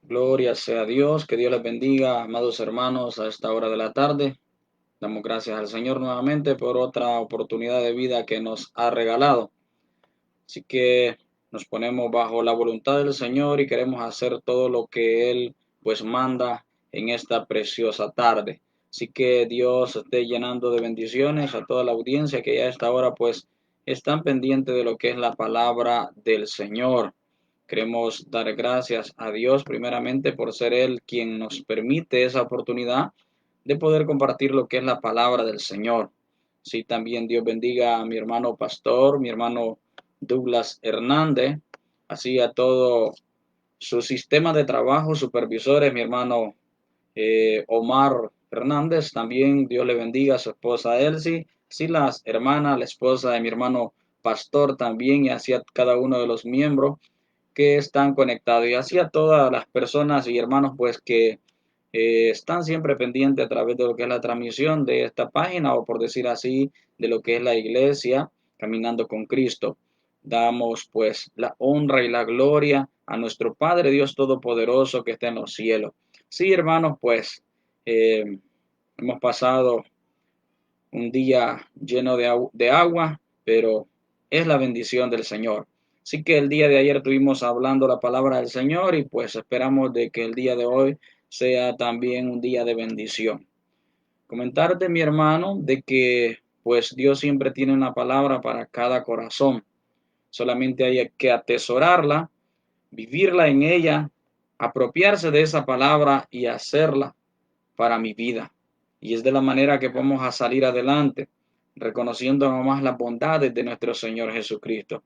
Gloria sea a Dios, que Dios les bendiga, amados hermanos, a esta hora de la tarde. Damos gracias al Señor nuevamente por otra oportunidad de vida que nos ha regalado. Así que nos ponemos bajo la voluntad del Señor y queremos hacer todo lo que Él pues manda en esta preciosa tarde. Así que Dios esté llenando de bendiciones a toda la audiencia que ya a esta hora pues están pendientes de lo que es la palabra del Señor. Queremos dar gracias a Dios primeramente por ser Él quien nos permite esa oportunidad de poder compartir lo que es la palabra del Señor. Sí, también Dios bendiga a mi hermano pastor, mi hermano Douglas Hernández, así a todo su sistema de trabajo, supervisores, mi hermano Omar Hernández, también Dios le bendiga a su esposa Elsie, así las hermanas, la esposa de mi hermano pastor también, y así a cada uno de los miembros que están conectados, y así a todas las personas y hermanos pues que están siempre pendientes a través de lo que es la transmisión de esta página, o por decir así, de lo que es la iglesia Caminando con Cristo. Damos pues la honra y la gloria a nuestro Padre Dios Todopoderoso que está en los cielos. Sí, hermanos, pues hemos pasado un día lleno de agua, pero es la bendición del Señor. Así que el día de ayer estuvimos hablando la palabra del Señor y pues esperamos de que el día de hoy sea también un día de bendición. Comentarte, mi hermano, de que pues Dios siempre tiene una palabra para cada corazón. Solamente hay que atesorarla, vivirla en ella, apropiarse de esa palabra y hacerla para mi vida. Y es de la manera que vamos a salir adelante, reconociendo nomás las bondades de nuestro Señor Jesucristo.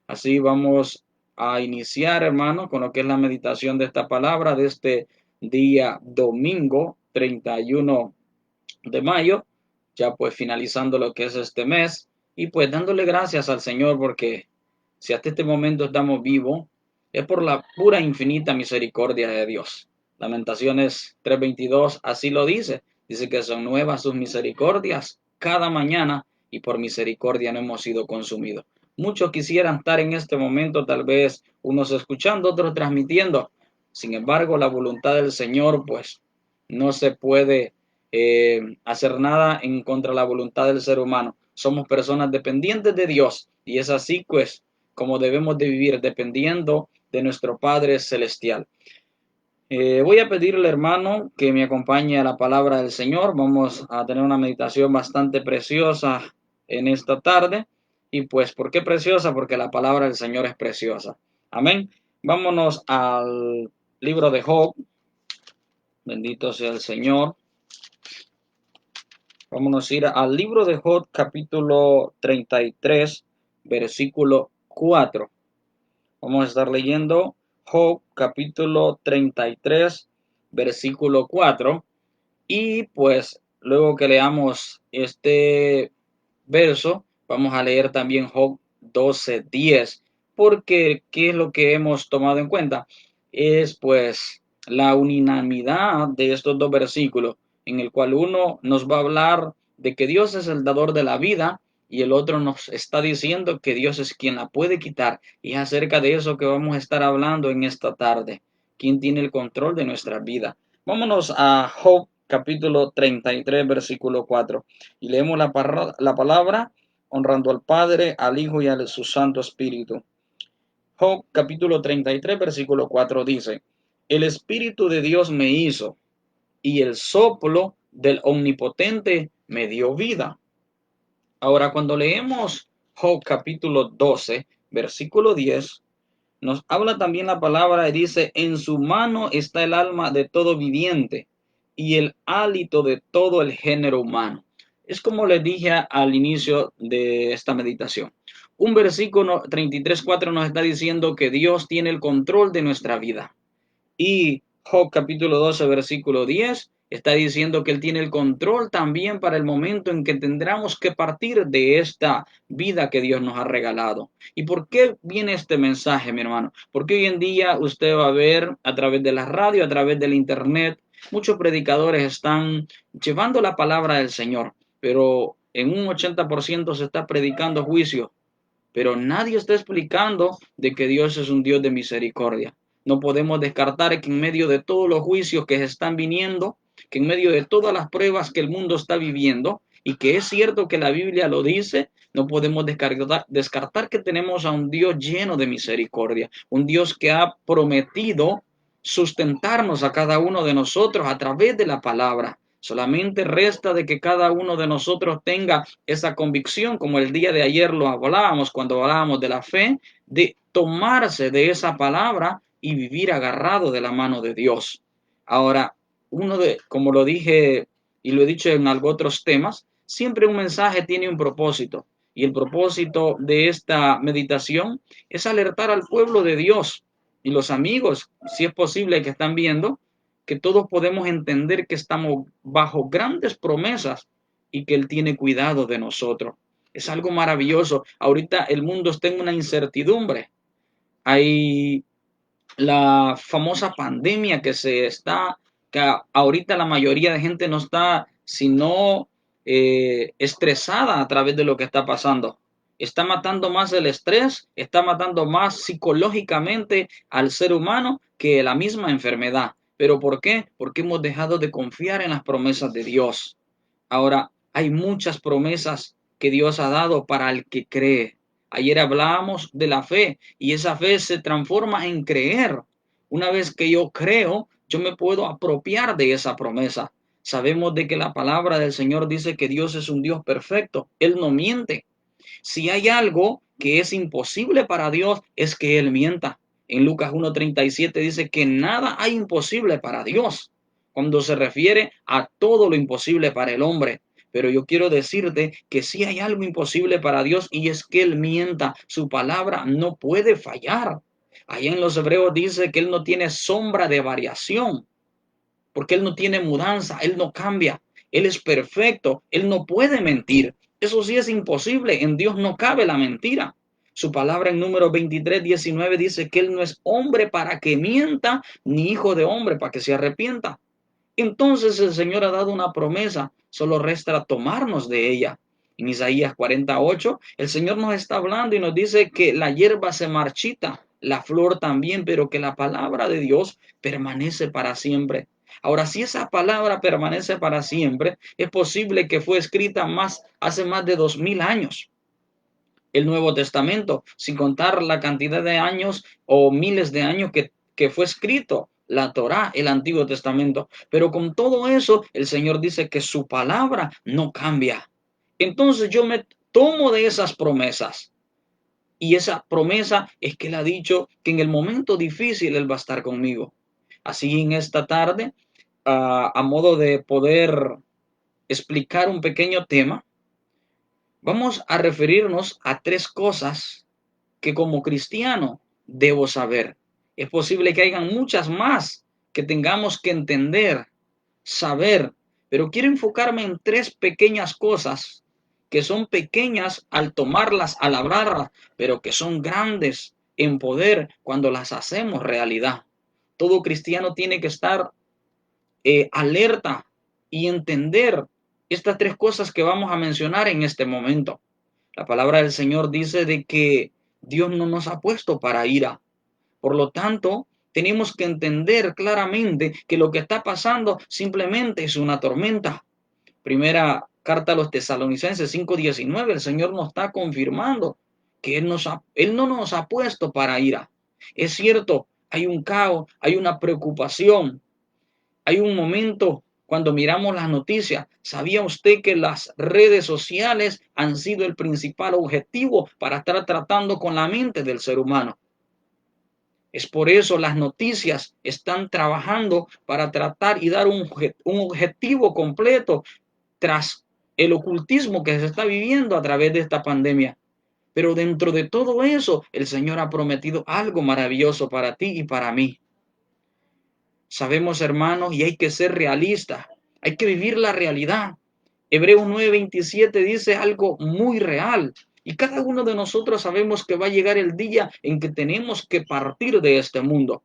Así vamos a iniciar, hermano, con lo que es la meditación de esta palabra de este día domingo 31 de mayo, ya pues finalizando lo que es este mes y pues dándole gracias al Señor porque si hasta este momento estamos vivos es por la pura infinita misericordia de Dios. Lamentaciones 3:22 así lo dice que son nuevas sus misericordias cada mañana y por misericordia no hemos sido consumidos. Muchos quisieran estar en este momento, tal vez unos escuchando, otros transmitiendo. Sin embargo, la voluntad del Señor pues no se puede hacer nada en contra de la voluntad del ser humano. Somos personas dependientes de Dios y es así pues como debemos de vivir, dependiendo de nuestro Padre Celestial. Voy a pedirle, hermano, que me acompañe a la palabra del Señor. Vamos a tener una meditación bastante preciosa en esta tarde. Y pues, ¿por qué preciosa? Porque la palabra del Señor es preciosa. Amén. Vámonos al libro de Job. Bendito sea el Señor. Vámonos a ir al libro de Job, capítulo 33, versículo 4. Vamos a estar leyendo Job, capítulo 33, versículo 4. Y pues luego que leamos este verso, vamos a leer también Job 12:10. Porque, ¿qué es lo que hemos tomado en cuenta? Es pues la unanimidad de estos dos versículos, en el cual uno nos va a hablar de que Dios es el dador de la vida y el otro nos está diciendo que Dios es quien la puede quitar. Y es acerca de eso que vamos a estar hablando en esta tarde. ¿Quién tiene el control de nuestra vida? Vámonos a Job capítulo 33, versículo 4. Y leemos la palabra honrando al Padre, al Hijo y a su Santo Espíritu. Job capítulo 33, versículo 4 dice: El Espíritu de Dios me hizo, y el soplo del Omnipotente me dio vida. Ahora, cuando leemos Job capítulo 12, versículo 10, nos habla también la palabra y dice: en su mano está el alma de todo viviente y el hálito de todo el género humano. Es como les dije al inicio de esta meditación. Un versículo 33:4 nos está diciendo que Dios tiene el control de nuestra vida. Y Job capítulo 12, versículo 10, está diciendo que Él tiene el control también para el momento en que tendremos que partir de esta vida que Dios nos ha regalado. ¿Y por qué viene este mensaje, mi hermano? Porque hoy en día usted va a ver a través de la radio, a través del internet, muchos predicadores están llevando la palabra del Señor, pero en un 80% se está predicando juicio, pero nadie está explicando de que Dios es un Dios de misericordia. No podemos descartar que en medio de todos los juicios que se están viniendo, que en medio de todas las pruebas que el mundo está viviendo, y que es cierto que la Biblia lo dice, no podemos descartar que tenemos a un Dios lleno de misericordia, un Dios que ha prometido sustentarnos a cada uno de nosotros a través de la palabra. Solamente resta de que cada uno de nosotros tenga esa convicción, como el día de ayer lo hablábamos cuando hablábamos de la fe, de tomarse de esa palabra y vivir agarrado de la mano de Dios. Ahora, como lo dije y lo he dicho en algunos otros temas, siempre un mensaje tiene un propósito. Y el propósito de esta meditación es alertar al pueblo de Dios y los amigos, si es posible, que están viendo, que todos podemos entender que estamos bajo grandes promesas y que Él tiene cuidado de nosotros. Es algo maravilloso. Ahorita el mundo está en una incertidumbre. Hay la famosa pandemia que ahorita la mayoría de gente no está sino estresada a través de lo que está pasando. Está matando más el estrés, está matando más psicológicamente al ser humano que la misma enfermedad. ¿Pero por qué? Porque hemos dejado de confiar en las promesas de Dios. Ahora, hay muchas promesas que Dios ha dado para el que cree. Ayer hablábamos de la fe y esa fe se transforma en creer. Una vez que yo creo, yo me puedo apropiar de esa promesa. Sabemos de que la palabra del Señor dice que Dios es un Dios perfecto. Él no miente. Si hay algo que es imposible para Dios, es que Él mienta. En Lucas 1:37 dice que nada hay imposible para Dios, cuando se refiere a todo lo imposible para el hombre. Pero yo quiero decirte que sí hay algo imposible para Dios y es que Él mienta. Su palabra no puede fallar. Allá en los Hebreos dice que Él no tiene sombra de variación, porque Él no tiene mudanza, Él no cambia, Él es perfecto, Él no puede mentir. Eso sí es imposible, en Dios no cabe la mentira. Su palabra en Números 23:19 dice que Él no es hombre para que mienta, ni hijo de hombre para que se arrepienta. Entonces el Señor ha dado una promesa, solo resta tomarnos de ella. En Isaías 48, el Señor nos está hablando y nos dice que la hierba se marchita, la flor también, pero que la palabra de Dios permanece para siempre. Ahora, si esa palabra permanece para siempre, es posible que fue escrita hace más de 2000 años. El Nuevo Testamento, sin contar la cantidad de años o miles de años que fue escrito la Torá, el Antiguo Testamento. Pero con todo eso, el Señor dice que su palabra no cambia. Entonces yo me tomo de esas promesas. Y esa promesa es que Él ha dicho que en el momento difícil Él va a estar conmigo. Así en esta tarde, a modo de poder explicar un pequeño tema, vamos a referirnos a 3 cosas que como cristiano debo saber. Es posible que hayan muchas más que tengamos que entender, saber, pero quiero enfocarme en 3 pequeñas cosas que son pequeñas al tomarlas, al hablarlas, pero que son grandes en poder cuando las hacemos realidad. Todo cristiano tiene que estar alerta y entender estas 3 cosas que vamos a mencionar en este momento. La palabra del Señor dice de que Dios no nos ha puesto para ira. Por lo tanto, tenemos que entender claramente que lo que está pasando simplemente es una tormenta. Primera carta a los Tesalonicenses 5:19, el Señor nos está confirmando que Él no nos ha puesto para ira. Es cierto, hay un caos, hay una preocupación, hay un momento cuando miramos las noticias. ¿Sabía usted que las redes sociales han sido el principal objetivo para estar tratando con la mente del ser humano? Es por eso las noticias están trabajando para tratar y dar un objetivo completo tras el ocultismo que se está viviendo a través de esta pandemia. Pero dentro de todo eso, el Señor ha prometido algo maravilloso para ti y para mí. Sabemos, hermanos, y hay que ser realistas, hay que vivir la realidad. Hebreos 9:27 dice algo muy real. Y cada uno de nosotros sabemos que va a llegar el día en que tenemos que partir de este mundo.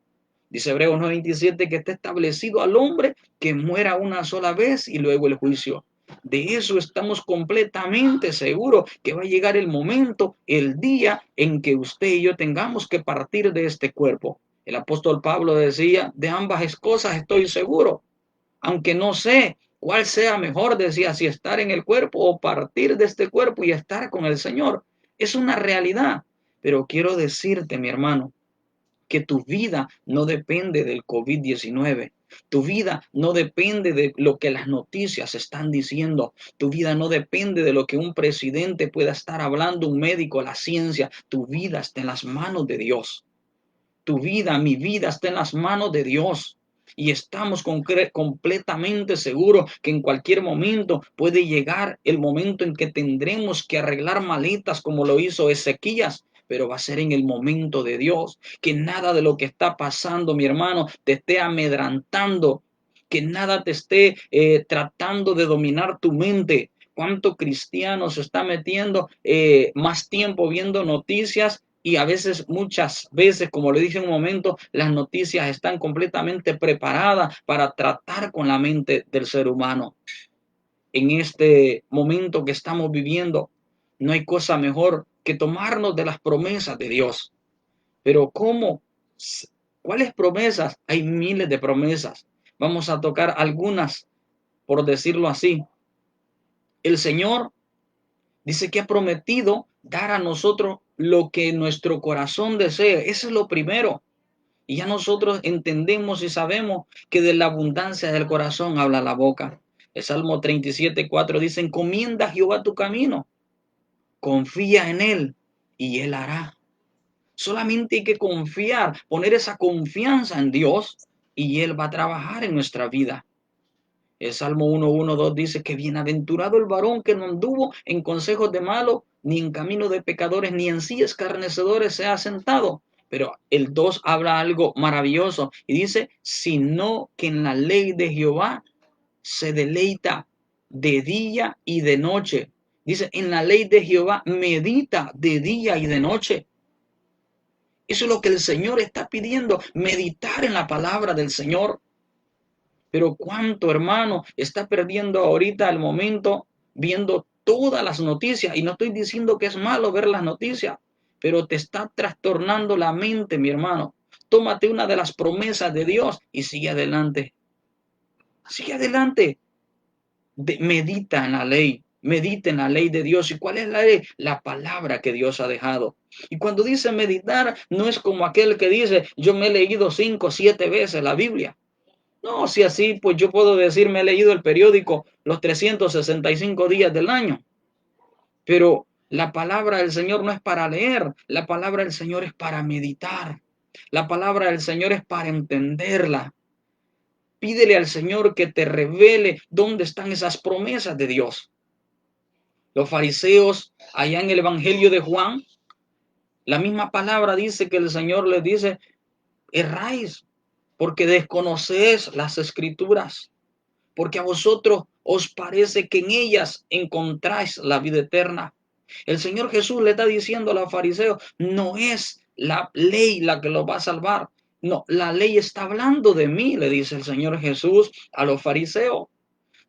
Dice Hebreos 9:27 que está establecido al hombre que muera una sola vez y luego el juicio. De eso estamos completamente seguros, que va a llegar el momento, el día en que usted y yo tengamos que partir de este cuerpo. El apóstol Pablo decía, de ambas cosas estoy seguro, aunque no sé cuál sea mejor, decía, si estar en el cuerpo o partir de este cuerpo y estar con el Señor. Es una realidad, pero quiero decirte, mi hermano, que tu vida no depende del COVID-19. Tu vida no depende de lo que las noticias están diciendo. Tu vida no depende de lo que un presidente pueda estar hablando, un médico, la ciencia. Tu vida está en las manos de Dios. Tu vida, mi vida está en las manos de Dios. Y estamos completamente seguros que en cualquier momento puede llegar el momento en que tendremos que arreglar maletas como lo hizo Ezequías, pero va a ser en el momento de Dios. Que nada de lo que está pasando, mi hermano, te esté amedrantando, que nada te esté tratando de dominar tu mente. ¿Cuánto cristiano se está metiendo más tiempo viendo noticias? Y a veces, muchas veces, como le dije en un momento, las noticias están completamente preparadas para tratar con la mente del ser humano. En este momento que estamos viviendo, no hay cosa mejor que tomarnos de las promesas de Dios. Pero ¿cómo? ¿Cuáles promesas? Hay miles de promesas. Vamos a tocar algunas, por decirlo así. El Señor dice que ha prometido dar a nosotros lo que nuestro corazón desee. Eso es lo primero. Y ya nosotros entendemos y sabemos que de la abundancia del corazón habla la boca. El Salmo 37:4 dice, encomienda a Jehová tu camino, confía en él y él hará. Solamente hay que confiar, poner esa confianza en Dios y él va a trabajar en nuestra vida. El Salmo 1:1-2 dice que bienaventurado el varón que no anduvo en consejos de malos, ni en camino de pecadores, ni en sillas escarnecedores se ha sentado. Pero el 2 habla algo maravilloso y dice, sino que en la ley de Jehová se deleita de día y de noche. Dice, en la ley de Jehová medita de día y de noche. Eso es lo que el Señor está pidiendo, meditar en la palabra del Señor. Pero cuánto, hermano, está perdiendo ahorita el momento viendo todas las noticias. Y no estoy diciendo que es malo ver las noticias, pero te está trastornando la mente, mi hermano. Tómate una de las promesas de Dios y sigue adelante. Sigue adelante. Medita en la ley. Medita en la ley de Dios. ¿Y cuál es la ley? La palabra que Dios ha dejado. Y cuando dice meditar, no es como aquel que dice, yo me he leído 5 o 7 veces la Biblia. No, si así, pues yo puedo decir, me he leído el periódico los 365 días del año. Pero la palabra del Señor no es para leer, la palabra del Señor es para meditar. La palabra del Señor es para entenderla. Pídele al Señor que te revele dónde están esas promesas de Dios. Los fariseos, allá en el Evangelio de Juan, la misma palabra dice que el Señor les dice, erráis porque desconocéis las escrituras, porque a vosotros os parece que en ellas encontráis la vida eterna. El Señor Jesús le está diciendo a los fariseos, no es la ley la que los va a salvar. No, la ley está hablando de mí, le dice el Señor Jesús a los fariseos.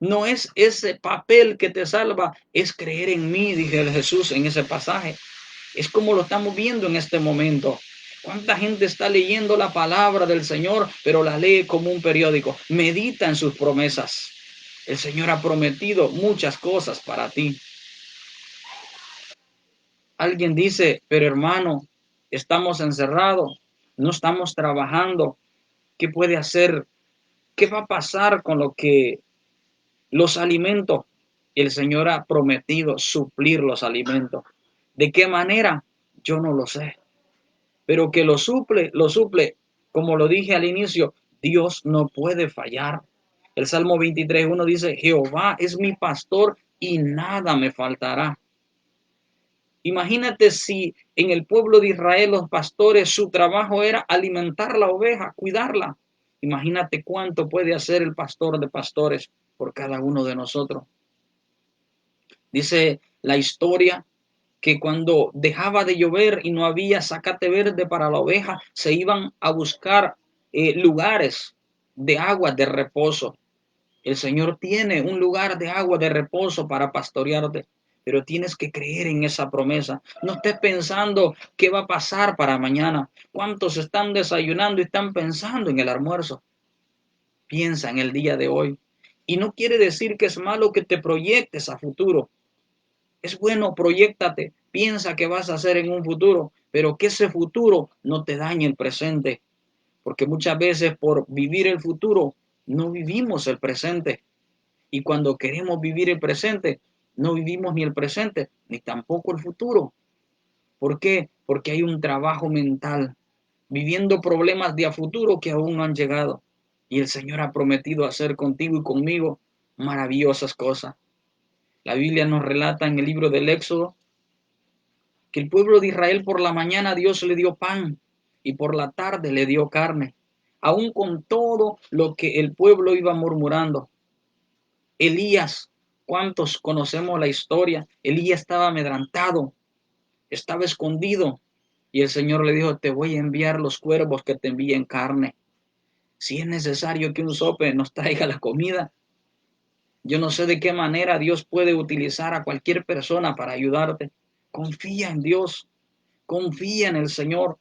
No es ese papel que te salva, es creer en mí, dije el Jesús en ese pasaje. Es como lo estamos viendo en este momento. ¿Cuánta gente está leyendo la palabra del Señor, pero la lee como un periódico? Medita en sus promesas. El Señor ha prometido muchas cosas para ti. Alguien dice, pero hermano, estamos encerrados, no estamos trabajando. ¿Qué puede hacer? ¿Qué va a pasar con lo que los alimentos? El Señor ha prometido suplir los alimentos. ¿De qué manera? Yo no lo sé. Pero que lo suple, lo suple. Como lo dije al inicio, Dios no puede fallar. El Salmo 23:1 dice, Jehová es mi pastor y nada me faltará. Imagínate si en el pueblo de Israel los pastores, su trabajo era alimentar la oveja, cuidarla. Imagínate cuánto puede hacer el pastor de pastores por cada uno de nosotros. Dice la historia que cuando dejaba de llover y no había zacate verde para la oveja, se iban a buscar lugares de agua de reposo. El Señor tiene un lugar de agua de reposo para pastorearte. pero tienes que creer en esa promesa. No estés pensando qué va a pasar para mañana. ¿Cuántos están desayunando y están pensando en el almuerzo? Piensa en el día de hoy. Y no quiere decir que es malo que te proyectes a futuro. Es bueno, proyéctate, piensa qué vas a hacer en un futuro, pero que ese futuro no te dañe el presente, porque muchas veces por vivir el futuro no vivimos el presente. Y cuando queremos vivir el presente, no vivimos ni el presente, ni tampoco el futuro. ¿Por qué? Porque hay un trabajo mental, viviendo problemas de a futuro que aún no han llegado. Y el Señor ha prometido hacer contigo y conmigo maravillosas cosas. La Biblia nos relata en el libro del Éxodo que el pueblo de Israel por la mañana Dios le dio pan y por la tarde le dio carne, aún con todo lo que el pueblo iba murmurando. Elías, ¿cuántos conocemos la historia? Elías estaba amedrantado, estaba escondido y el Señor le dijo, te voy a enviar los cuervos que te envíen carne. Si es necesario que un sope nos traiga la comida, yo no sé de qué manera Dios puede utilizar a cualquier persona para ayudarte. Confía en Dios, confía en el Señor.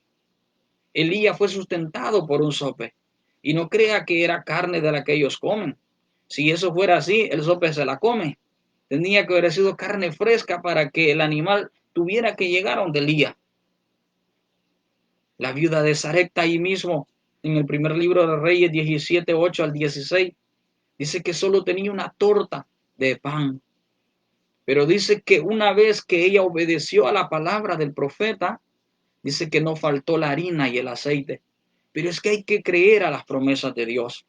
Elías fue sustentado por un sope y no crea que era carne de la que ellos comen. Si eso fuera así, el sope se la come. Tenía que haber sido carne fresca para que el animal tuviera que llegar a donde Elías. La viuda de Sarepta ahí mismo, en el primer libro de Reyes 17, 8 al 16, dice que solo tenía una torta de pan. Pero dice que una vez que ella obedeció a la palabra del profeta, dice que no faltó la harina y el aceite. Pero es que hay que creer a las promesas de Dios.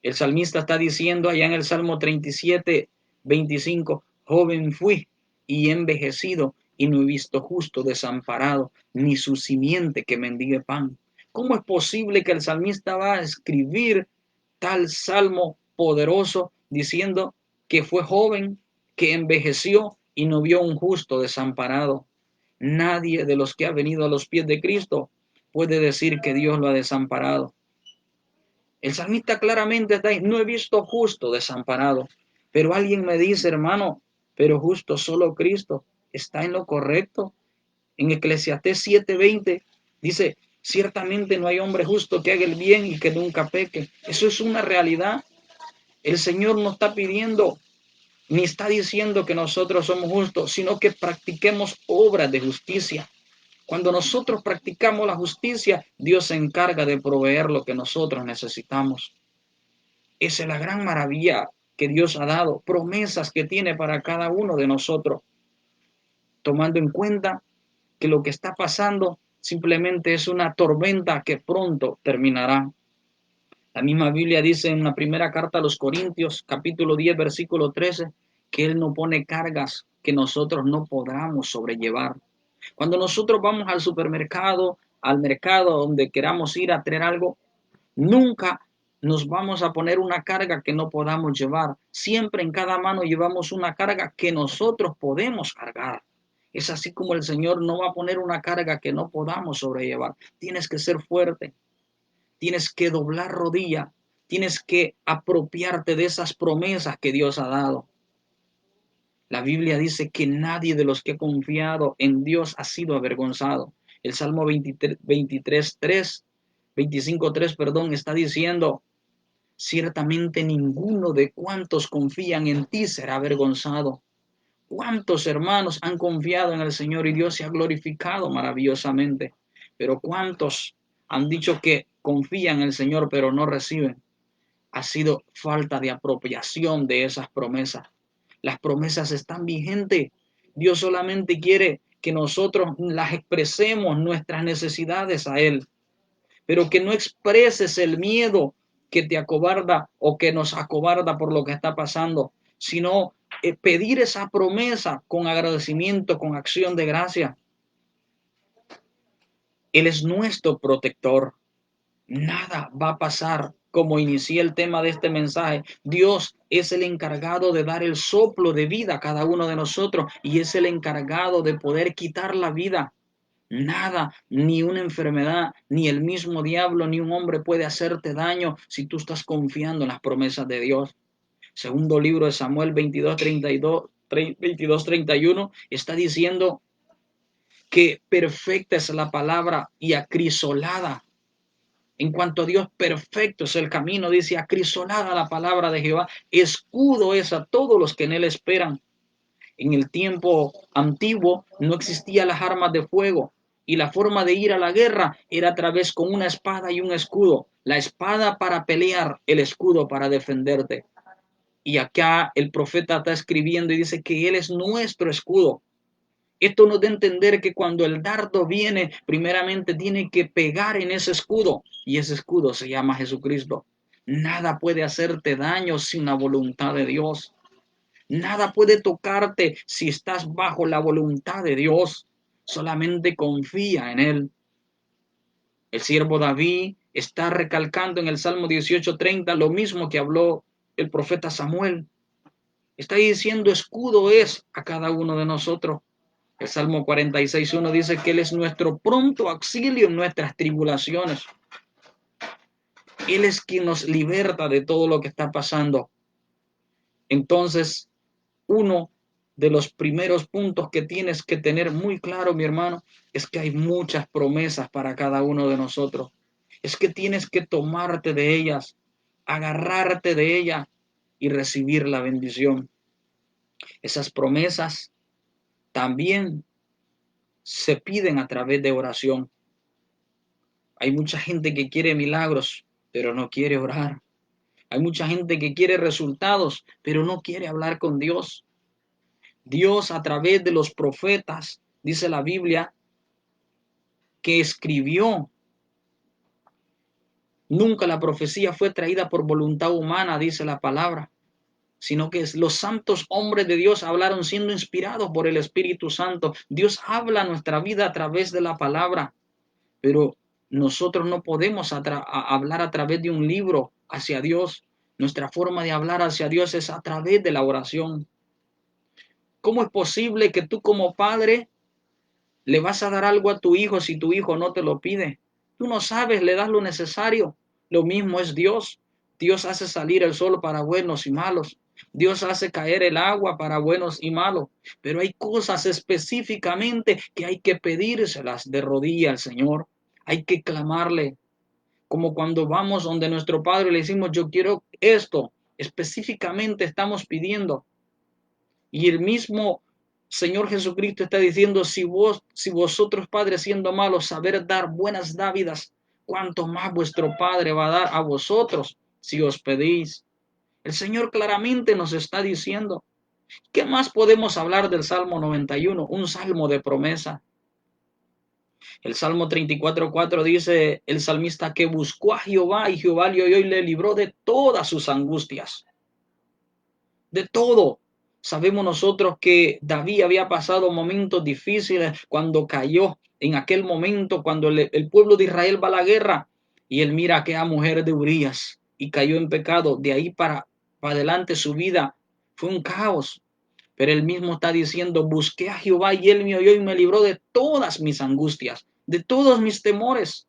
El salmista está diciendo allá en el Salmo 37, 25, joven fui y he envejecido y no he visto justo desamparado, ni su simiente que mendigue pan. ¿Cómo es posible que el salmista va a escribir tal salmo poderoso diciendo que fue joven, que envejeció y no vio un justo desamparado? Nadie de los que ha venido a los pies de Cristo puede decir que Dios lo ha desamparado. El salmista claramente está ahí, no he visto justo desamparado, pero alguien me dice, hermano, pero justo solo Cristo está en lo correcto. En Eclesiastés 7:20 dice, ciertamente no hay hombre justo que haga el bien y que nunca peque. Eso es una realidad. El Señor no está pidiendo ni está diciendo que nosotros somos justos, sino que practiquemos obras de justicia. Cuando nosotros practicamos la justicia, Dios se encarga de proveer lo que nosotros necesitamos. Esa es la gran maravilla que Dios ha dado, promesas que tiene para cada uno de nosotros, tomando en cuenta que lo que está pasando simplemente es una tormenta que pronto terminará. La misma Biblia dice en la primera carta a los Corintios, capítulo 10, versículo 13, que Él no pone cargas que nosotros no podamos sobrellevar. Cuando nosotros vamos al supermercado, al mercado, donde queramos ir a traer algo, nunca nos vamos a poner una carga que no podamos llevar. Siempre en cada mano llevamos una carga que nosotros podemos cargar. Es así como el Señor no va a poner una carga que no podamos sobrellevar. Tienes que ser fuerte, tienes que doblar rodilla, tienes que apropiarte de esas promesas que Dios ha dado. La Biblia dice que nadie de los que ha confiado en Dios ha sido avergonzado. El Salmo 25:3, perdón, está diciendo, ciertamente ninguno de cuantos confían en ti será avergonzado. ¿Cuántos hermanos han confiado en el Señor y Dios se ha glorificado maravillosamente? Pero ¿cuántos han dicho que confían en el Señor pero no reciben? Ha sido falta de apropiación de esas promesas. Las promesas están vigentes. Dios solamente quiere que nosotros las expresemos nuestras necesidades a Él, pero que no expreses el miedo que te acobarda o que nos acobarda por lo que está pasando, sino pedir esa promesa con agradecimiento, con acción de gracia. Él es nuestro protector. Nada va a pasar. Como inicié el tema de este mensaje, Dios es el encargado de dar el soplo de vida a cada uno de nosotros y es el encargado de poder quitar la vida. Nada, ni una enfermedad, ni el mismo diablo, ni un hombre puede hacerte daño si tú estás confiando en las promesas de Dios. Segundo libro de Samuel 22:32 22:31, está diciendo que perfecta es la palabra y acrisolada. En cuanto a Dios, perfecto es el camino, dice, acrisolada la palabra de Jehová, escudo es a todos los que en él esperan. En el tiempo antiguo no existían las armas de fuego y la forma de ir a la guerra era a través con una espada y un escudo. La espada para pelear, el escudo para defenderte. Y acá el profeta está escribiendo y dice que él es nuestro escudo. Esto nos da a entender que cuando el dardo viene, primeramente tiene que pegar en ese escudo, y ese escudo se llama Jesucristo. Nada puede hacerte daño sin la voluntad de Dios. Nada puede tocarte si estás bajo la voluntad de Dios. Solamente confía en Él. El siervo David está recalcando en el Salmo 18:30 lo mismo que habló el profeta Samuel. Está diciendo escudo es a cada uno de nosotros. El Salmo 46:1 dice que Él es nuestro pronto auxilio en nuestras tribulaciones. Él es quien nos liberta de todo lo que está pasando. Entonces, uno de los primeros puntos que tienes que tener muy claro, mi hermano, es que hay muchas promesas para cada uno de nosotros. Es que tienes que tomarte de ellas, agarrarte de ellas y recibir la bendición. Esas promesas también se piden a través de oración. Hay mucha gente que quiere milagros, pero no quiere orar. Hay mucha gente que quiere resultados, pero no quiere hablar con Dios. Dios a través de los profetas, dice la Biblia, que escribió. Nunca la profecía fue traída por voluntad humana, dice la palabra, sino que los santos hombres de Dios hablaron siendo inspirados por el Espíritu Santo. Dios habla nuestra vida a través de la palabra, pero nosotros no podemos hablar a través de un libro hacia Dios. Nuestra forma de hablar hacia Dios es a través de la oración. ¿Cómo es posible que tú como padre le vas a dar algo a tu hijo si tu hijo no te lo pide? Tú no sabes, le das lo necesario. Lo mismo es Dios. Dios hace salir el sol para buenos y malos. Dios hace caer el agua para buenos y malos. Pero hay cosas específicamente que hay que pedírselas de rodilla al Señor. Hay que clamarle. Como cuando vamos donde nuestro Padre le decimos, yo quiero esto. Específicamente estamos pidiendo. Y el mismo Señor Jesucristo está diciendo, si vosotros padres siendo malos, saber dar buenas dávidas, cuánto más vuestro Padre va a dar a vosotros si os pedís. El Señor claramente nos está diciendo. ¿Qué más podemos hablar del Salmo 91? Un salmo de promesa. El Salmo 34:4 dice el salmista que buscó a Jehová y Jehová le oyó y le libró de todas sus angustias. De todo. Sabemos nosotros que David había pasado momentos difíciles cuando cayó en aquel momento, cuando el pueblo de Israel va a la guerra y él mira a aquella mujer de Urías y cayó en pecado. De ahí para adelante su vida fue un caos. Pero él mismo está diciendo, busqué a Jehová y él me oyó y me libró de todas mis angustias, de todos mis temores.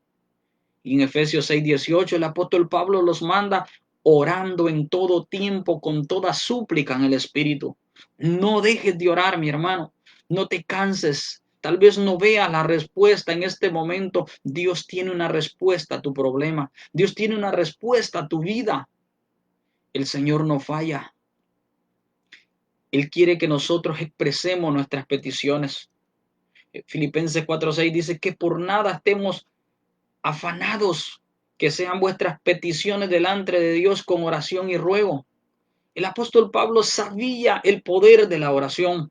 Y en Efesios 6:18 el apóstol Pablo los manda orando en todo tiempo con toda súplica en el Espíritu. No dejes de orar, mi hermano. No te canses. Tal vez no veas la respuesta en este momento. Dios tiene una respuesta a tu problema. Dios tiene una respuesta a tu vida. El Señor no falla. Él quiere que nosotros expresemos nuestras peticiones. Filipenses 4:6 dice que por nada estemos afanados, que sean vuestras peticiones delante de Dios con oración y ruego. El apóstol Pablo sabía el poder de la oración.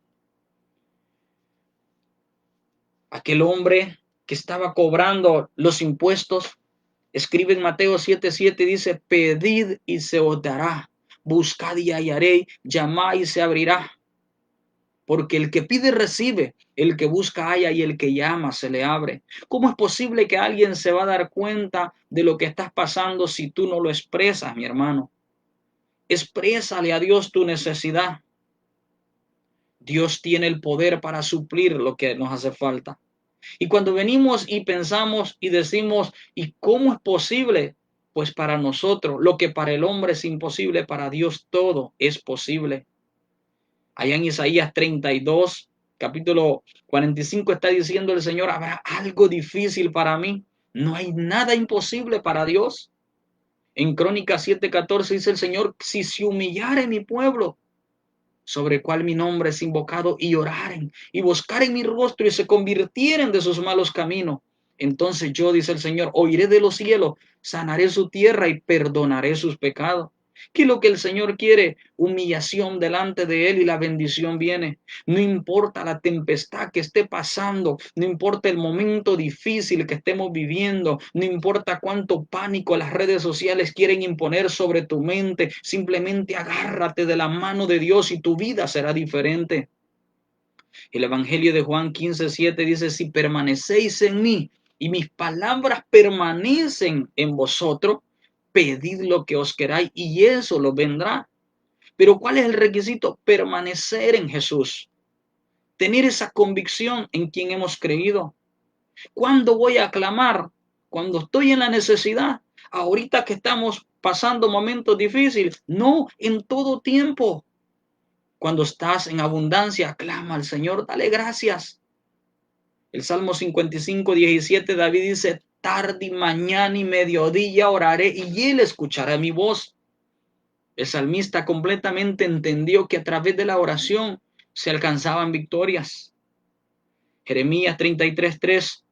Aquel hombre que estaba cobrando los impuestos, escribe en Mateo 7:7, dice, pedid y se os dará, buscad y hallaréis, llamad y se abrirá. Porque el que pide recibe, el que busca halla y el que llama se le abre. ¿Cómo es posible que alguien se va a dar cuenta de lo que estás pasando si tú no lo expresas, mi hermano? Exprésale a Dios tu necesidad. Dios tiene el poder para suplir lo que nos hace falta. Y cuando venimos y pensamos y decimos, ¿y cómo es posible? Pues para nosotros, lo que para el hombre es imposible, para Dios todo es posible. Allá en Isaías 32, capítulo 45, está diciendo el Señor, ¿habrá algo difícil para mí? No hay nada imposible para Dios. En Crónicas 7:14 dice el Señor, si se humillare mi pueblo, sobre el cual mi nombre es invocado, y oraren, y buscaren mi rostro, y se convirtieren de sus malos caminos, entonces yo, dice el Señor, oiré de los cielos, sanaré su tierra y perdonaré sus pecados. ¿Qué es lo que el Señor quiere? Humillación delante de Él y la bendición viene. No importa la tempestad que esté pasando, no importa el momento difícil que estemos viviendo, no importa cuánto pánico las redes sociales quieren imponer sobre tu mente, simplemente agárrate de la mano de Dios y tu vida será diferente. El Evangelio de Juan 15:7 dice, si permanecéis en mí y mis palabras permanecen en vosotros, pedid lo que os queráis y eso lo vendrá. Pero ¿cuál es el requisito? Permanecer en Jesús. Tener esa convicción en quien hemos creído. ¿Cuándo voy a clamar? Cuando estoy en la necesidad. Ahorita que estamos pasando momentos difíciles. No, en todo tiempo. Cuando estás en abundancia, clama al Señor, dale gracias. El Salmo 55:17, David dice, tarde y mañana y mediodía oraré y Él escuchará mi voz. El salmista completamente entendió que a través de la oración se alcanzaban victorias. Jeremías 33:3,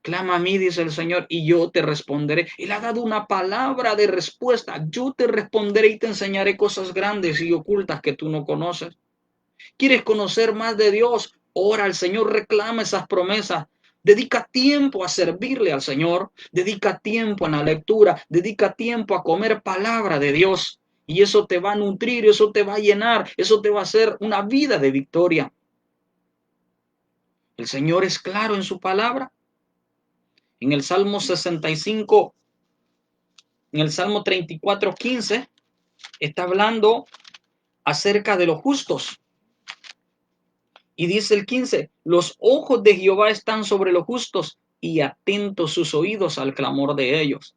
clama a mí, dice el Señor, y yo te responderé. Él ha dado una palabra de respuesta. Yo te responderé y te enseñaré cosas grandes y ocultas que tú no conoces. ¿Quieres conocer más de Dios? Ora al Señor, reclama esas promesas. Dedica tiempo a servirle al Señor. Dedica tiempo en la lectura. Dedica tiempo a comer palabra de Dios. Y eso te va a nutrir, eso te va a llenar, eso te va a hacer una vida de victoria. El Señor es claro en su palabra. En el Salmo 65, en el Salmo 34:15, está hablando acerca de los justos. Y dice el 15, los ojos de Jehová están sobre los justos y atentos sus oídos al clamor de ellos.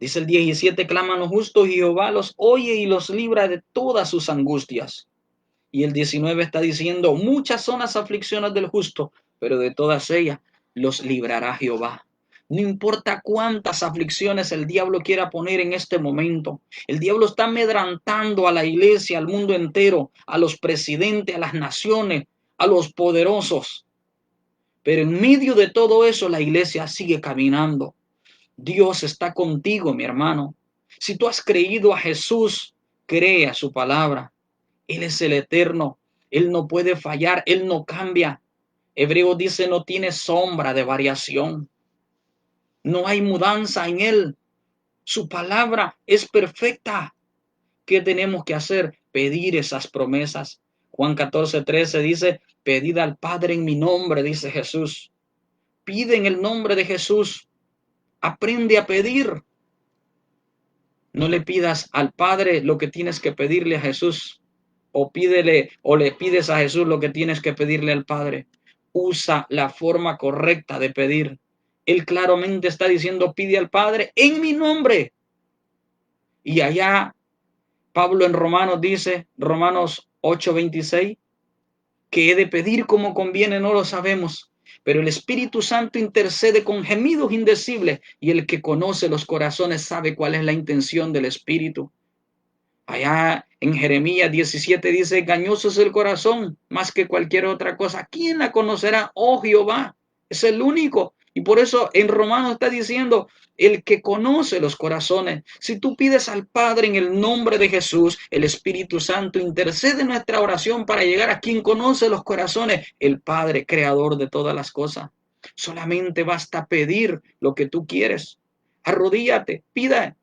Dice el 17, claman los justos y Jehová los oye y los libra de todas sus angustias. Y el 19 está diciendo, muchas son las aflicciones del justo, pero de todas ellas los librará Jehová. No importa cuántas aflicciones el diablo quiera poner en este momento. El diablo está amedrantando a la iglesia, al mundo entero, a los presidentes, a las naciones, a los poderosos. Pero en medio de todo eso, la iglesia sigue caminando. Dios está contigo, mi hermano. Si tú has creído a Jesús, cree a su palabra. Él es el eterno. Él no puede fallar. Él no cambia. Hebreo dice, no tiene sombra de variación. No hay mudanza en él. Su palabra es perfecta. ¿Qué tenemos que hacer? Pedir esas promesas. Juan 14:13 dice, pedid al Padre en mi nombre, dice Jesús. Pide en el nombre de Jesús. Aprende a pedir. No le pidas al Padre lo que tienes que pedirle a Jesús. O pídele o le pides a Jesús lo que tienes que pedirle al Padre. Usa la forma correcta de pedir. Él claramente está diciendo, pide al Padre en mi nombre. Y allá Pablo en Romanos dice, Romanos 8:26, que he de pedir como conviene, no lo sabemos, pero el Espíritu Santo intercede con gemidos indecibles y el que conoce los corazones sabe cuál es la intención del Espíritu. Allá en Jeremías 17 dice, engañoso es el corazón más que cualquier otra cosa. ¿Quién la conocerá? Oh Jehová, es el único. Y por eso en Romanos está diciendo, el que conoce los corazones. Si tú pides al Padre en el nombre de Jesús, el Espíritu Santo intercede en nuestra oración para llegar a quien conoce los corazones, el Padre, creador de todas las cosas. Solamente basta pedir lo que tú quieres. Arrodíllate, pida,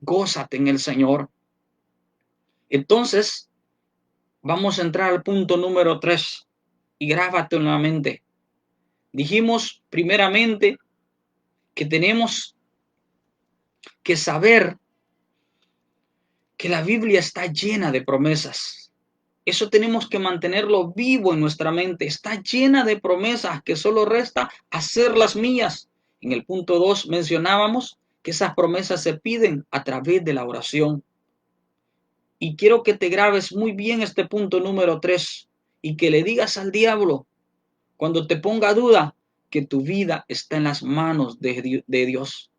gózate en el Señor. Entonces, vamos a entrar al punto número 3 y grábate en la mente. Dijimos primeramente que tenemos que saber que la Biblia está llena de promesas. Eso tenemos que mantenerlo vivo en nuestra mente. Está llena de promesas que solo resta hacerlas mías. En el punto 2 mencionábamos que esas promesas se piden a través de la oración. Y quiero que te grabes muy bien este punto número 3 y que le digas al diablo, cuando te ponga duda, que tu vida está en las manos de Dios,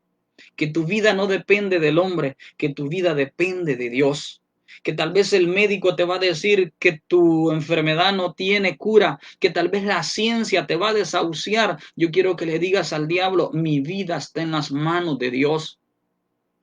que tu vida no depende del hombre, que tu vida depende de Dios. Que tal vez el médico te va a decir que tu enfermedad no tiene cura, que tal vez la ciencia te va a desahuciar. Yo quiero que le digas al diablo, mi vida está en las manos de Dios.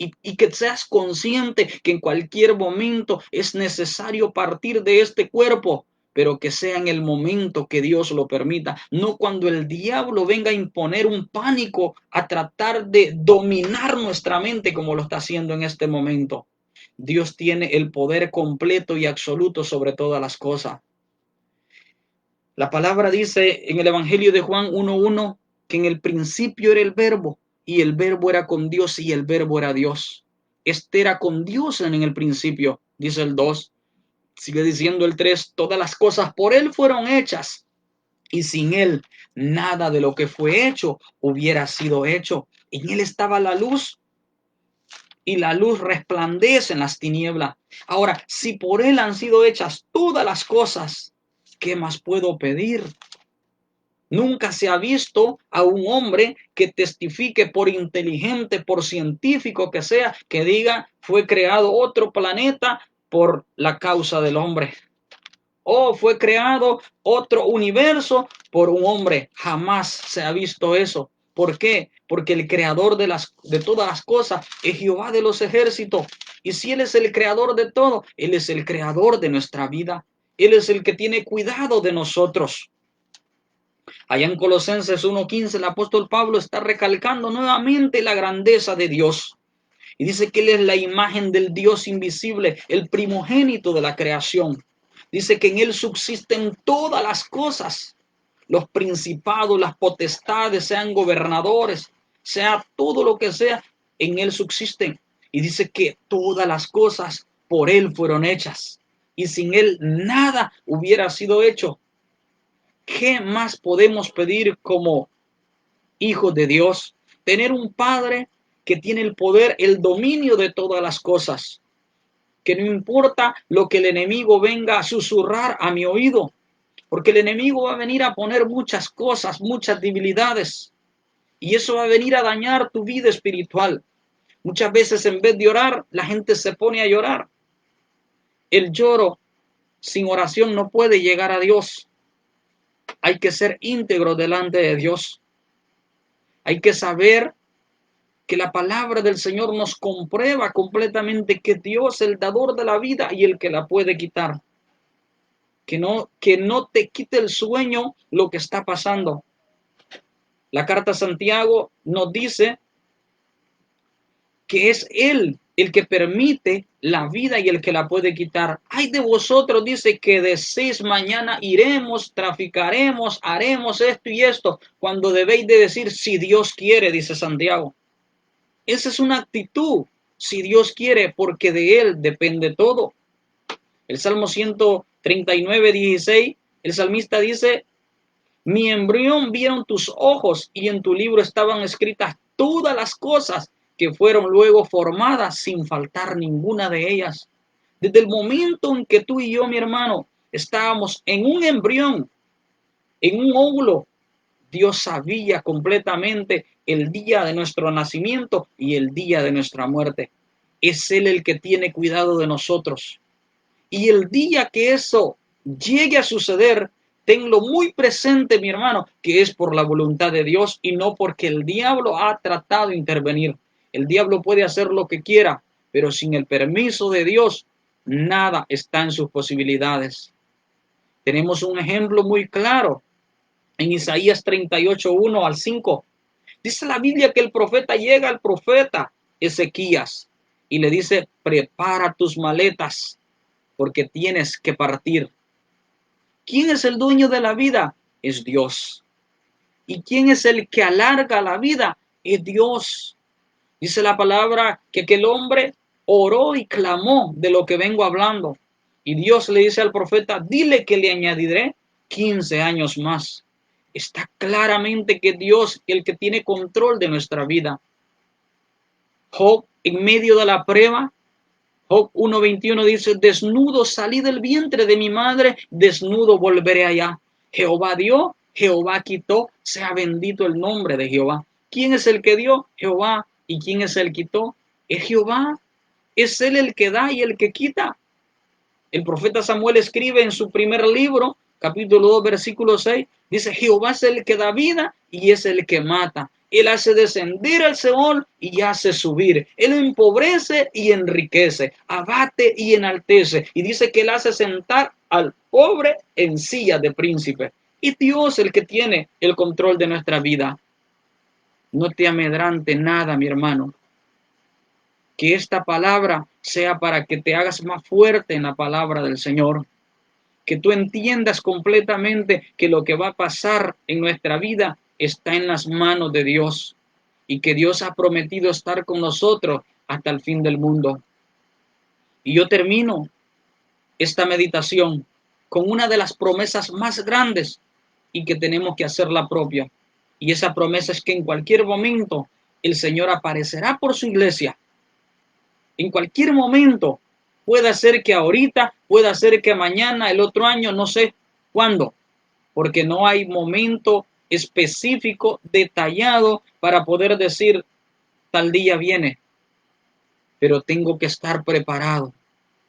Y que seas consciente que en cualquier momento es necesario partir de este cuerpo, pero que sea en el momento que Dios lo permita, no cuando el diablo venga a imponer un pánico, a tratar de dominar nuestra mente como lo está haciendo en este momento. Dios tiene el poder completo y absoluto sobre todas las cosas. La palabra dice en el Evangelio de Juan 1:1 que en el principio era el verbo y el verbo era con Dios y el verbo era Dios. Este era con Dios en el principio, dice el 2. Sigue diciendo el 3, todas las cosas por Él fueron hechas y sin Él nada de lo que fue hecho hubiera sido hecho. En Él estaba la luz y la luz resplandece en las tinieblas. Ahora, si por Él han sido hechas todas las cosas, ¿qué más puedo pedir? Nunca se ha visto a un hombre que testifique, por inteligente, por científico que sea, que diga fue creado otro planeta por la causa del hombre. O fue creado otro universo por un hombre. Jamás se ha visto eso. ¿Por qué? Porque el creador de todas las cosas es Jehová de los ejércitos. Y si Él es el creador de todo, Él es el creador de nuestra vida. Él es el que tiene cuidado de nosotros. Allá en Colosenses 1:15 el apóstol Pablo está recalcando nuevamente la grandeza de Dios. Y dice que Él es la imagen del Dios invisible, el primogénito de la creación. Dice que en Él subsisten todas las cosas, los principados, las potestades, sean gobernadores, sea todo lo que sea, en Él subsisten. Y dice que todas las cosas por Él fueron hechas. Y sin Él nada hubiera sido hecho. ¿Qué más podemos pedir como hijos de Dios? Tener un Padre que tiene el poder, el dominio de todas las cosas. Que no importa lo que el enemigo venga a susurrar a mi oído, porque el enemigo va a venir a poner muchas cosas, muchas debilidades, y eso va a venir a dañar tu vida espiritual. Muchas veces en vez de orar, la gente se pone a llorar. El lloro sin oración no puede llegar a Dios. Hay que ser íntegro delante de Dios. Hay que saber que la palabra del Señor nos comprueba completamente que Dios es el dador de la vida y el que la puede quitar. Que no te quite el sueño lo que está pasando. La carta a Santiago nos dice que es Él el que permite la vida y el que la puede quitar. Ay de vosotros, dice, que decís mañana iremos, traficaremos, haremos esto y esto, cuando debéis de decir si Dios quiere, dice Santiago. Esa es una actitud, si Dios quiere, porque de Él depende todo. El Salmo 139:16, el salmista dice, mi embrión vieron tus ojos y en tu libro estaban escritas todas las cosas que fueron luego formadas sin faltar ninguna de ellas. Desde el momento en que tú y yo, mi hermano, estábamos en un embrión, en un óvulo, Dios sabía completamente el día de nuestro nacimiento y el día de nuestra muerte. Es Él el que tiene cuidado de nosotros. Y el día que eso llegue a suceder, tenlo muy presente, mi hermano, que es por la voluntad de Dios y no porque el diablo ha tratado de intervenir. El diablo puede hacer lo que quiera, pero sin el permiso de Dios, nada está en sus posibilidades. Tenemos un ejemplo muy claro en Isaías 38:1-5. Dice la Biblia que el profeta llega al profeta Ezequías y le dice, prepara tus maletas porque tienes que partir. ¿Quién es el dueño de la vida? Es Dios. ¿Y quién es el que alarga la vida? Es Dios. Dice la palabra que aquel hombre oró y clamó de lo que vengo hablando. Y Dios le dice al profeta, dile que le añadiré 15 años más. Está claramente que Dios es el que tiene control de nuestra vida. Job, en medio de la prueba, Job 1:21 dice, desnudo salí del vientre de mi madre, desnudo volveré allá. Jehová dio, Jehová quitó, sea bendito el nombre de Jehová. ¿Quién es el que dio? Jehová. ¿Y quién es el que quitó? Es Jehová. Es él el que da y el que quita. El profeta Samuel escribe en su primer libro, capítulo 2, versículo 6, dice, Jehová es el que da vida y es el que mata. Él hace descender al Seol y hace subir. Él empobrece y enriquece, abate y enaltece. Y dice que él hace sentar al pobre en silla de príncipe. Y Dios el que tiene el control de nuestra vida. No te amedrante nada, mi hermano. Que esta palabra sea para que te hagas más fuerte en la palabra del Señor. Que tú entiendas completamente que lo que va a pasar en nuestra vida está en las manos de Dios y que Dios ha prometido estar con nosotros hasta el fin del mundo. Y yo termino esta meditación con una de las promesas más grandes y que tenemos que hacerla propia. Y esa promesa es que en cualquier momento el Señor aparecerá por su iglesia. En cualquier momento. Puede ser que ahorita, puede ser que mañana, el otro año, no sé cuándo, porque no hay momento específico, detallado para poder decir tal día viene, pero tengo que estar preparado.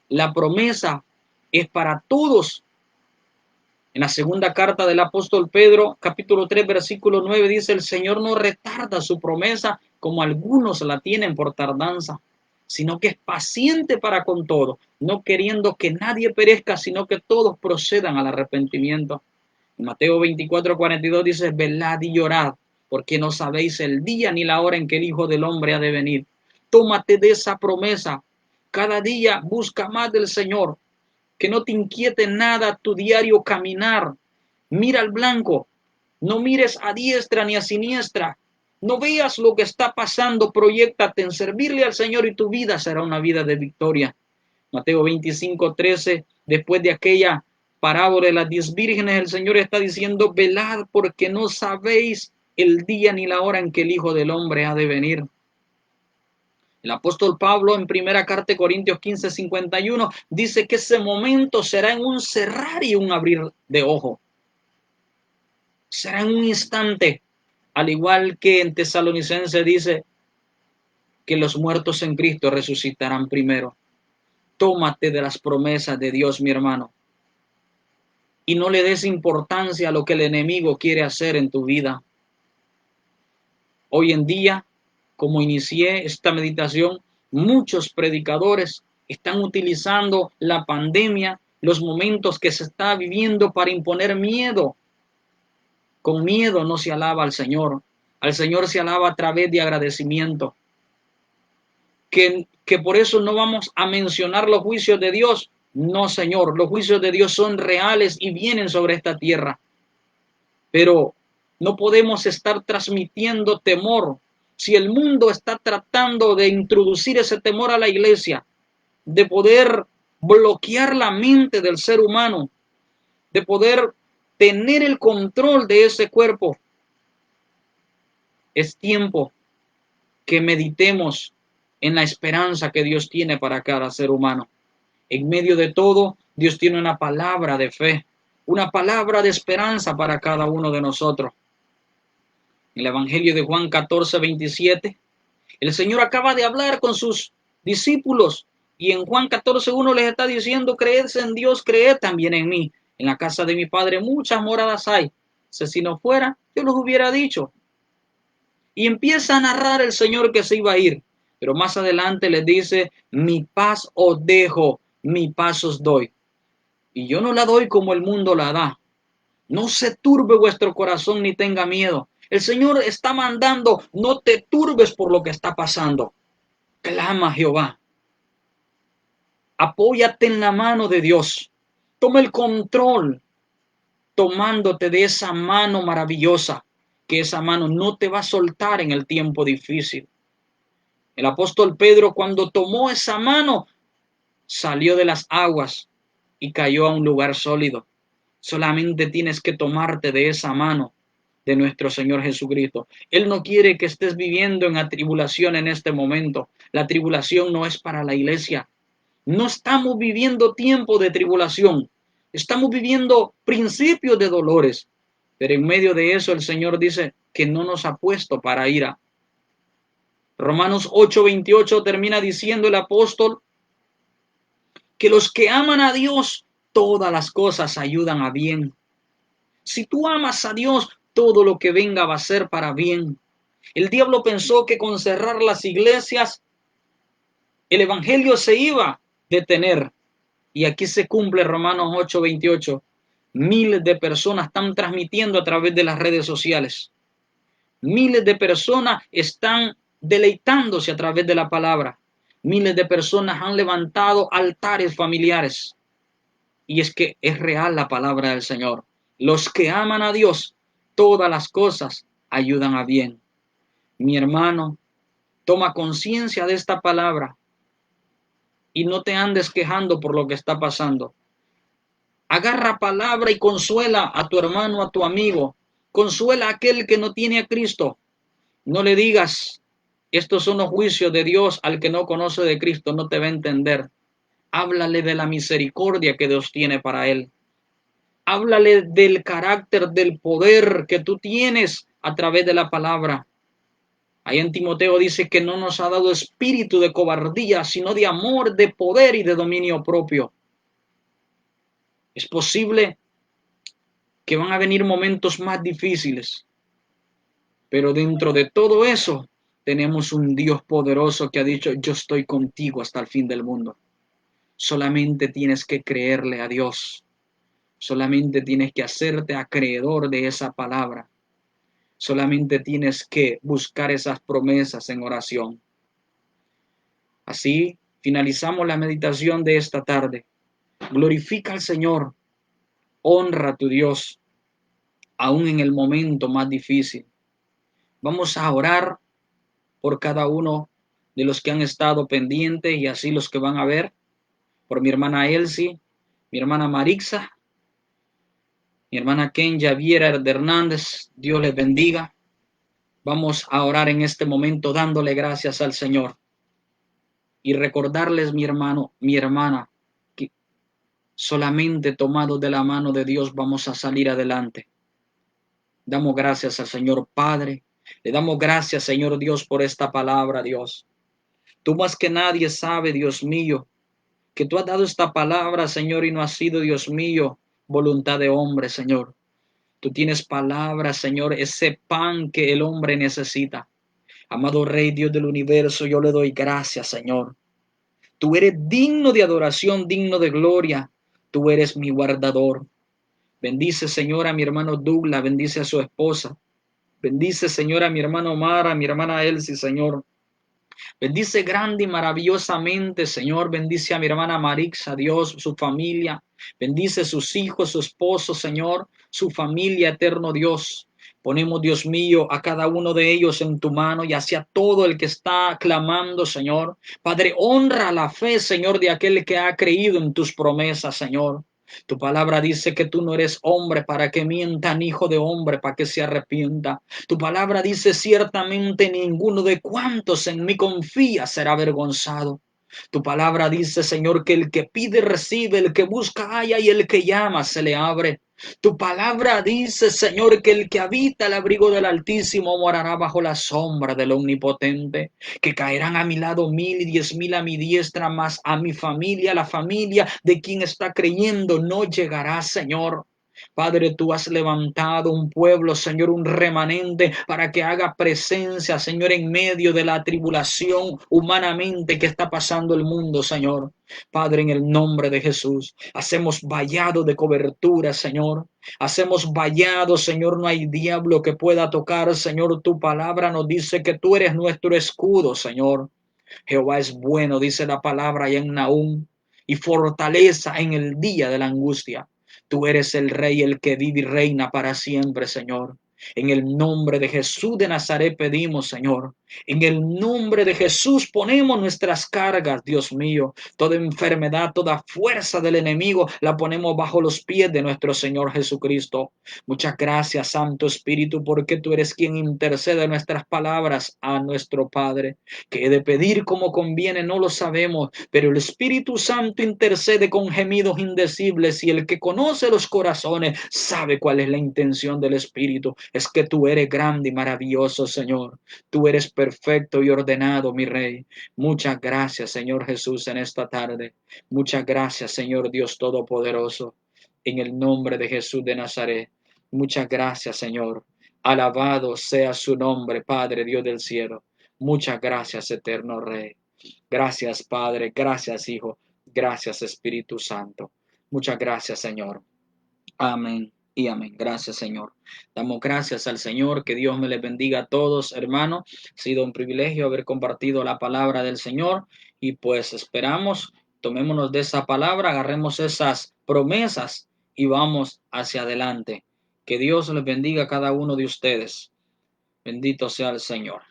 La promesa es para todos. En la segunda carta del apóstol Pedro, capítulo 3, versículo 9, dice, el Señor no retarda su promesa como algunos la tienen por tardanza, sino que es paciente para con todo, no queriendo que nadie perezca, sino que todos procedan al arrepentimiento. En Mateo 24, 42 dice, velad y llorad, porque no sabéis el día ni la hora en que el Hijo del Hombre ha de venir. Tómate de esa promesa. Cada día busca más del Señor. Que no te inquiete nada tu diario caminar. Mira al blanco. No mires a diestra ni a siniestra. No veas lo que está pasando. Proyéctate en servirle al Señor y tu vida será una vida de victoria. Mateo 25, 13. Después de aquella parábola de las 10 vírgenes, el Señor está diciendo, velad porque no sabéis el día ni la hora en que el Hijo del Hombre ha de venir. El apóstol Pablo en primera carta de Corintios 15, 51 dice que ese momento será en un cerrar y un abrir de ojo. Será en un instante, al igual que en Tesalonicenses dice que los muertos en Cristo resucitarán primero. Tómate de las promesas de Dios, mi hermano, y no le des importancia a lo que el enemigo quiere hacer en tu vida. Hoy en día, como inicié esta meditación, muchos predicadores están utilizando la pandemia, los momentos que se está viviendo para imponer miedo. Con miedo no se alaba al Señor se alaba a través de agradecimiento. Que por eso no vamos a mencionar los juicios de Dios. No, Señor, los juicios de Dios son reales y vienen sobre esta tierra. Pero no podemos estar transmitiendo temor. Si el mundo está tratando de introducir ese temor a la iglesia, de poder bloquear la mente del ser humano, de poder tener el control de ese cuerpo, es tiempo que meditemos en la esperanza que Dios tiene para cada ser humano. En medio de todo, Dios tiene una palabra de fe, una palabra de esperanza para cada uno de nosotros. En el Evangelio de Juan 14, 27, el Señor acaba de hablar con sus discípulos y en Juan 14, 1 les está diciendo, creed en Dios, creed también en mí. En la casa de mi Padre muchas moradas hay. Si no fuera, yo los hubiera dicho. Y empieza a narrar el Señor que se iba a ir. Pero más adelante les dice, mi paz os dejo, mi paz os doy. Y yo no la doy como el mundo la da. No se turbe vuestro corazón ni tenga miedo. El Señor está mandando, no te turbes por lo que está pasando. Clama a Jehová. Apóyate en la mano de Dios. Toma el control, tomándote de esa mano maravillosa, que esa mano no te va a soltar en el tiempo difícil. El apóstol Pedro, cuando tomó esa mano, salió de las aguas y cayó a un lugar sólido. Solamente tienes que tomarte de esa mano de nuestro Señor Jesucristo. Él no quiere que estés viviendo en atribulación en este momento. La tribulación no es para la iglesia. No estamos viviendo tiempo de tribulación, estamos viviendo principios de dolores, pero en medio de eso el Señor dice que no nos ha puesto para ira. Romanos 8:28 termina diciendo el apóstol que los que aman a Dios, todas las cosas ayudan a bien. Si tú amas a Dios, todo lo que venga va a ser para bien. El diablo pensó que con cerrar las iglesias, el evangelio se iba a detener. Y aquí se cumple Romanos 8:28. Miles de personas están transmitiendo a través de las redes sociales. Miles de personas están deleitándose a través de la palabra. Miles de personas han levantado altares familiares. Y es que es real la palabra del Señor. Los que aman a Dios, todas las cosas ayudan a bien. Mi hermano, toma conciencia de esta palabra y no te andes quejando por lo que está pasando. Agarra palabra y consuela a tu hermano, a tu amigo. Consuela a aquel que no tiene a Cristo. No le digas, estos son los juicios de Dios, al que no conoce de Cristo no te va a entender. Háblale de la misericordia que Dios tiene para él. Háblale del carácter, del poder que tú tienes a través de la palabra. Ahí en Timoteo dice que no nos ha dado espíritu de cobardía, sino de amor, de poder y de dominio propio. Es posible que van a venir momentos más difíciles, pero dentro de todo eso tenemos un Dios poderoso que ha dicho, yo estoy contigo hasta el fin del mundo. Solamente tienes que creerle a Dios. Solamente tienes que hacerte acreedor de esa palabra. Solamente tienes que buscar esas promesas en oración. Así finalizamos la meditación de esta tarde. Glorifica al Señor. Honra a tu Dios, aún en el momento más difícil. Vamos a orar por cada uno de los que han estado pendientes y así los que van a ver, por mi hermana Elsie, mi hermana Marixa, mi hermana Kenya Viera Hernández. Dios les bendiga. Vamos a orar en este momento dándole gracias al Señor y recordarles, mi hermano, mi hermana, que solamente tomados de la mano de Dios vamos a salir adelante. Damos gracias al Señor Padre. Le damos gracias, Señor Dios, por esta palabra, Dios. Tú más que nadie sabe, Dios mío, que tú has dado esta palabra, Señor, y no ha sido, Dios mío, voluntad de hombre, Señor. Tú tienes palabra, Señor, ese pan que el hombre necesita. Amado Rey, Dios del universo, yo le doy gracias, Señor. Tú eres digno de adoración, digno de gloria. Tú eres mi guardador. Bendice, Señor, a mi hermano Douglas, bendice a su esposa. Bendice, Señor, a mi hermano Omar, a mi hermana Elsie, Señor. Bendice grande y maravillosamente, Señor. Bendice a mi hermana Marixa, Dios, su familia. Bendice sus hijos, su esposo, Señor, su familia, eterno Dios. Ponemos, Dios mío, a cada uno de ellos en tu mano y hacia todo el que está clamando, Señor. Padre, honra la fe, Señor, de aquel que ha creído en tus promesas, Señor. Tu palabra dice que tú no eres hombre para que mientan, hijo de hombre para que se arrepienta. Tu palabra dice ciertamente ninguno de cuantos en mí confía será avergonzado. Tu palabra dice, Señor, que el que pide recibe, el que busca halla y el que llama se le abre. Tu palabra dice, Señor, que el que habita el abrigo del Altísimo morará bajo la sombra del Omnipotente, que caerán a mi lado 1,000 y 10,000 a mi diestra, mas a mi familia, la familia de quien está creyendo, no llegará, Señor. Padre, tú has levantado un pueblo, Señor, un remanente para que haga presencia, Señor, en medio de la tribulación humanamente que está pasando el mundo, Señor. Padre, en el nombre de Jesús, hacemos vallado de cobertura, Señor. Hacemos vallado, Señor, no hay diablo que pueda tocar, Señor. Tu palabra nos dice que tú eres nuestro escudo, Señor. Jehová es bueno, dice la palabra allá en Nahum, y fortaleza en el día de la angustia. Tú eres el Rey, el que vive y reina para siempre, Señor. En el nombre de Jesús de Nazaret pedimos, Señor. En el nombre de Jesús ponemos nuestras cargas, Dios mío. Toda enfermedad, toda fuerza del enemigo la ponemos bajo los pies de nuestro Señor Jesucristo. Muchas gracias, Santo Espíritu, porque tú eres quien intercede nuestras palabras a nuestro Padre. Que he de pedir como conviene no lo sabemos, pero el Espíritu Santo intercede con gemidos indecibles, y el que conoce los corazones sabe cuál es la intención del Espíritu. Es que tú eres grande y maravilloso, Señor. Tú eres perfecto y ordenado, mi Rey. Muchas gracias, Señor Jesús, en esta tarde. Muchas gracias, Señor Dios Todopoderoso, en el nombre de Jesús de Nazaret. Muchas gracias, Señor. Alabado sea su nombre, Padre, Dios del cielo. Muchas gracias, eterno Rey. Gracias, Padre. Gracias, Hijo. Gracias, Espíritu Santo. Muchas gracias, Señor. Amén y amén. Gracias, Señor. Damos gracias al Señor. Que Dios me les bendiga a todos, hermanos. Ha sido un privilegio haber compartido la palabra del Señor, y pues esperamos, tomémonos de esa palabra, agarremos esas promesas y vamos hacia adelante. Que Dios les bendiga a cada uno de ustedes. Bendito sea el Señor.